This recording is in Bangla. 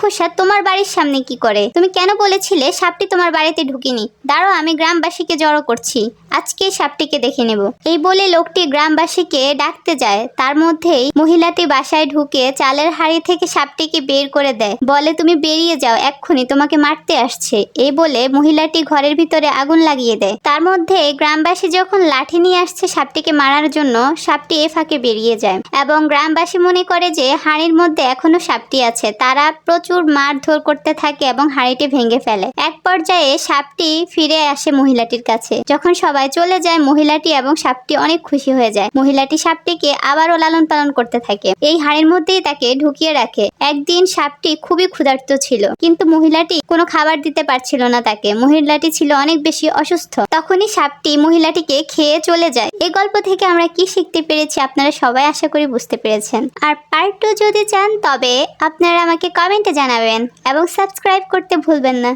রাক্ষসা তোমার বাড়ির সামনে কি করে? তুমি কেন বলেছিলে সাপটি তোমার বাড়িতে ঢুকিনি? দাঁড়াও, আমি গ্রামবাসীকে জড়ো করছি, আজকে সাপটিকে দেখে নেব। এই বলে লোকটি গ্রামবাসীকে ডাকতে যায়। তার মধ্যেই মহিলাটি বাসায় ঢুকে চালের হাড়ি থেকে সাপটিকে বের করে দেয়, বলে তুমি বেরিয়ে যাও, এক্ষুনি তোমাকে মারতে আসছে। এই বলে মহিলাটি ঘরের ভিতরে আগুন লাগিয়ে দেয়। তার মধ্যে গ্রামবাসী যখন লাঠি নিয়ে আসছে সাপটিকে মারার জন্য, সাপটি এ ফাঁকে বেরিয়ে যায় এবং গ্রামবাসী মনে করে যে হাড়ির মধ্যে এখনো সাপটি আছে। তারা প্রচুর মারধর করতে থাকে এবং হাড়িটি ভেঙে ফেলে। এক পর্যায়ে সাপটি ফিরে আসে মহিলাটির কাছে। যখন সবাই চলে যায়, মহিলাটি এবং সাপটি অনেক খুশি হয়ে যায়। মহিলাটি সাপটিকে আবারও লালন পালন করতে থাকে, এই হাড়ির মধ্যেই তাকে ঢুকিয়ে রাখে। একদিন সাপটি খুবই ক্ষুধার্ত ছিল, কিন্তু মহিলাটি কোনো খাবার দিতে পারছিল না তাকে। মহিলাটি ছিল অনেক বেশি অসুস্থ। তখনই সাপটি মহিলাটিকে খেয়ে চলে যায়। এই গল্প থেকে আমরা কি শিখতে পেরেছি আপনারা সবাই আশা করি বুঝতে পেরেছেন। আর পার্ট 2 যদি চান তবে আপনারা আমাকে কমেন্টে জানাবেন এবং সাবস্ক্রাইব করতে ভুলবেন না।